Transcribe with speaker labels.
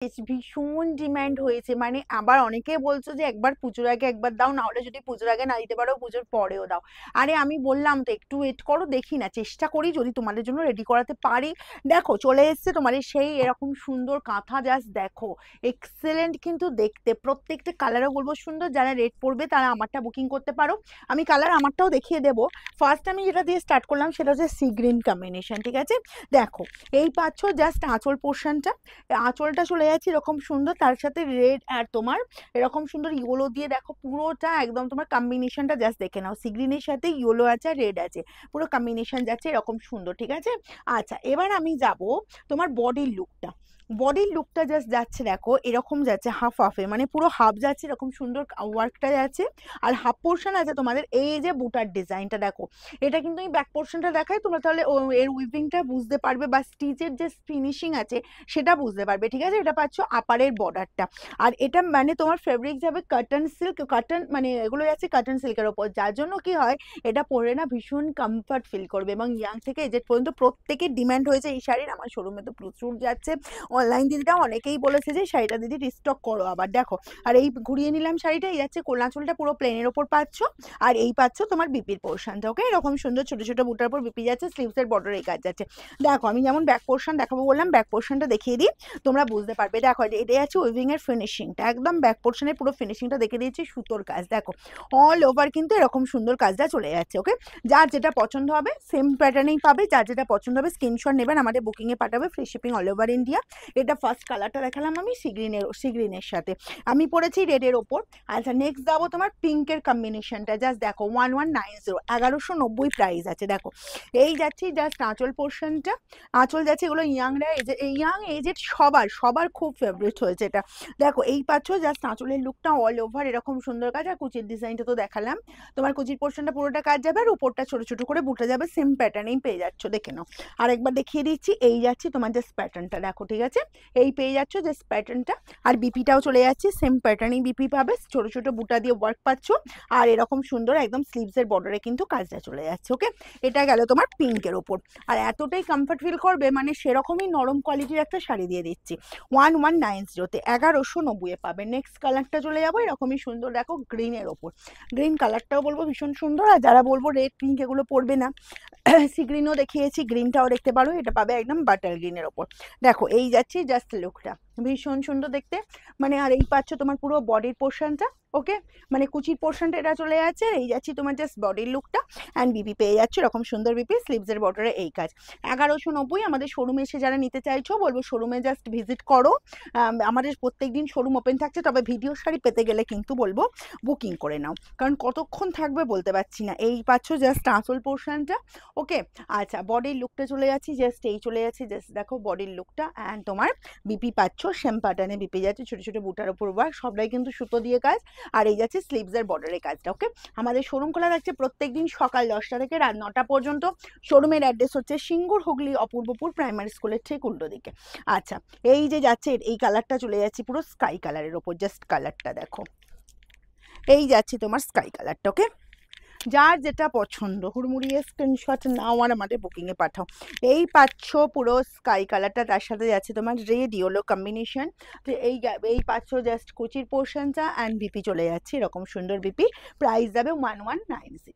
Speaker 1: ভীষণ ডিমান্ড হয়েছে, মানে আবার অনেকে বলছো যে একবার পুজোর আগে একবার দাও, না হলে যদি পুজোর আগে না দিতে পারো পুজোর পরেও দাও। আরে আমি বললাম তো একটু ওয়েট করো, দেখি না, চেষ্টা করি যদি তোমাদের জন্য রেডি করাতে পারি। দেখো চলে এসছে তোমাদের সেই এরকম সুন্দর কাঁথা, জাস্ট দেখো এক্সেলেন্ট কিন্তু দেখতে, প্রত্যেকটা কালারও বলবো সুন্দর। যারা রেড পড়বে তারা আমারটা বুকিং করতে পারো, আমি কালার আমারটাও দেখিয়ে দেবো। ফার্স্ট আমি যেটা দিয়ে স্টার্ট করলাম সেটা হচ্ছে সি গ্রিন কম্বিনেশন, ঠিক আছে। দেখো এই পাচ্ছ জাস্ট আঁচল পোর্শনটা, আঁচলটা চলে যাচ্ছে এরকম সুন্দর, তার সাথে রেড আর তোমার এরকম সুন্দর ইয়েলো দিয়ে দেখো পুরোটা একদম তোমার কম্বিনেশনটা জাস্ট দেখে নাও, সি গ্রিনের সাথে ইয়েলো আছে আর রেড আছে, পুরো কম্বিনেশন যাচ্ছে এরকম সুন্দর, ঠিক আছে। আচ্ছা এবার আমি যাব তোমার বডির লুকটা, বডির লুকটা জাস্ট যাচ্ছে দেখো এরকম যাচ্ছে হাফ হাফে, মানে পুরো হাফ যাচ্ছে এরকম সুন্দর ওয়ার্কটা যাচ্ছে, আর হাফ পোর্শন আছে তোমাদের এই যে বুটার ডিজাইনটা দেখো। এটা কিন্তু আমি ব্যাক পোর্শনটা দেখাই, তোমরা তাহলে এর উইভিংটা বুঝতে পারবে বা স্টিচের যে ফিনিশিং আছে সেটা বুঝতে পারবে, ঠিক আছে। এটা পাচ্ছ আপারের বর্ডারটা, আর এটা মানে তোমার ফেব্রিক যাবে কটন সিল্ক, কটন মানে এগুলো যাচ্ছে কটন সিল্কের ওপর, যার জন্য কি হয় এটা পরে না ভীষণ কমফর্ট ফিল করবে, এবং ইয়াং থেকে এজেড পর্যন্ত প্রত্যেকের ডিমান্ড হয়েছে এই শাড়ির, আমার শোরুমে তো প্রচুর যাচ্ছে, অনলাইন দিদিটা অনেকেই বলেছে যে শাড়িটা দিদি রিস্টক করো আবার। দেখো আর এই ঘুরিয়ে নিলাম শাড়িটা, এই যাচ্ছে কোলাচলটা পুরো প্লেনের ওপর পাচ্ছ, আর এই পাচ্ছ তোমার বিপির পোর্শনটা, ওকে এরকম সুন্দর ছোট ছোট বুটার উপর বিপি যাচ্ছে, স্লিভসের বর্ডার এই কাজ যাচ্ছে। দেখো আমি যেমন ব্যাক পোর্শন দেখাবো বললাম, ব্যাক পোর্শনটা দেখিয়ে দিই তোমরা বুঝতে পারবে। দেখো এটা আছে উইভিং এর ফিনিশিংটা, একদম ব্যাক পোর্শনের পুরো ফিনিশিংটা দেখে দিয়েছি, সুতোর কাজ দেখো অল ওভার কিন্তু এরকম সুন্দর কাজটা চলে যাচ্ছে, ওকে। যার যেটা পছন্দ হবে সেম প্যাটার্নেই পাবে, যার যেটা পছন্দ হবে স্ক্রিনশট নেবেন, আমাদের বুকিং এ পাঠাবে, free shipping all over India. এটা ফার্স্ট কালারটা দেখালাম আমি সি গ্রিনের সাথে, আমি পরেছি রেডের ওপর। আচ্ছা নেক্সট যাবো তোমার পিঙ্কের কম্বিনেশনটা, জাস্ট দেখো 1190, 1190 প্রাইস আছে। দেখো এই যাচ্ছি জাস্ট আঁচল পোর্শনটা, আঁচল যাচ্ছে এগুলো ইয়াংরা ইয়াং এজেড সবার সবার খুব ফেভারিট হয়েছে এটা। দেখো এই পাচ্ছ জাস্ট আঁচলের লুকটা অল ওভার এরকম সুন্দর কাজ, আর কুচির ডিজাইনটা তো দেখালাম, তোমার কুচির পোর্শনটা পুরোটা কাজ যাবে, আর উপরটা ছোট ছোট করে বুটে যাবে, সেম প্যাটার্নেই পেয়ে যাচ্ছ, দেখে নাও। আর একবার দেখিয়ে দিচ্ছি, এই যাচ্ছি তোমার জাস্ট প্যাটার্নটা দেখো, ঠিক আছে, এই পেয়ে যাচ্ছ জাস্ট প্যাটার্নটা, আর বিপিটাও চলে যাচ্ছে সেম প্যাটার্নেই বিপি পাবে, ছোট ছোট বুটা দিয়ে ওয়ার্ক পাচ্ছ, আর এরকম সুন্দর একদম স্লিভসের বর্ডারে কিন্তু কাজটা চলে যাচ্ছে, ওকে। এটা গেল তোমার পিঙ্কের ওপর, আর এতটাই কমফর্ট ফিল করবে মানে সেরকমই নরম কোয়ালিটির একটা শাড়ি দিয়ে দিচ্ছি 1190-তে, 1190-এ পাবে। নেক্সট কালারটা চলে যাবো এরকমই সুন্দর দেখো গ্রিনের ওপর, গ্রিন কালারটাও বলবো ভীষণ সুন্দর, আর যারা বলবো রেড পিঙ্ক এগুলো পড়বে না সি গ্রিনও দেখিয়েছি, গ্রিনটাও দেখতে পারো, এটা পাবে একদম বাটার গ্রিনের ওপর। দেখো এই যাচ্ছি জাস্ট লুকটা ভীষণ সুন্দর দেখতে, মানে আর এই পাচ্ছ তোমার পুরো বডির পোর্শনটা, ওকে, মানে কুচির পোর্শনটা এটা চলে যাচ্ছে, এই যাচ্ছি তোমার জাস্ট বডির লুকটা, অ্যান্ড বিপি পেয়ে যাচ্ছে এরকম সুন্দর বিপি, স্লিভসের বর্ডারে এই কাজ। 1190 আমাদের শোরুমে এসে যারা নিতে চাইছো বলবো শোরুমে জাস্ট ভিজিট করো, আমাদের প্রত্যেকদিন শোরুম ওপেন থাকছে, তবে ভিডিও শাড়ি পেতে গেলে কিন্তু বলবো বুকিং করে নাও, কারণ কতক্ষণ থাকবে বলতে পারছি না। এই পাচ্ছ জাস্ট আঁচল পোর্শনটা, ওকে। আচ্ছা বডির লুকটা চলে যাচ্ছি, জাস্ট এই চলে যাচ্ছি, জাস্ট দেখো বডির লুকটা, অ্যান্ড তোমার বিপি পাচ্ছ সেম প্যাটার্নে বিপি যাচ্ছে, ছোট ছোট বুটার উপর ওয়ার্ক, সবটাই কিন্তু সুতো দিয়ে কাজ, আর এই যাচ্ছে স্লিভসের বর্ডারের কাজটা, ওকে। আমাদের শোরুম খোলা থাকছে প্রত্যেকদিন সকাল 10টা থেকে রাত 9টা পর্যন্ত। শোরুমের অ্যাড্রেস হচ্ছে সিঙ্গুর হুগলি অপূর্বপুর প্রাইমারি স্কুলের ঠিক উল্টো দিকে। আচ্ছা এই যে যাচ্ছে এই কালারটা চলে যাচ্ছে পুরো স্কাই কালারের ওপর, জাস্ট কালারটা দেখো, এই যাচ্ছে তোমার স্কাই কালারটা, ওকে। যার যেটা পছন্দ হুড়মুড়িয়ে স্ক্রিনশট নাও আর আমাদের বুকিংয়ে পাঠাও। এই পাচ্ছ পুরো স্কাই কালারটা, তার সাথে যাচ্ছে তোমার রেড ইয়েলো কম্বিনেশন, তো এই পাচ্ছ জাস্ট কুচির পোর্শনটা, অ্যান্ড বিপি চলে যাচ্ছে এরকম সুন্দর বিপি, প্রাইস যাবে 1190।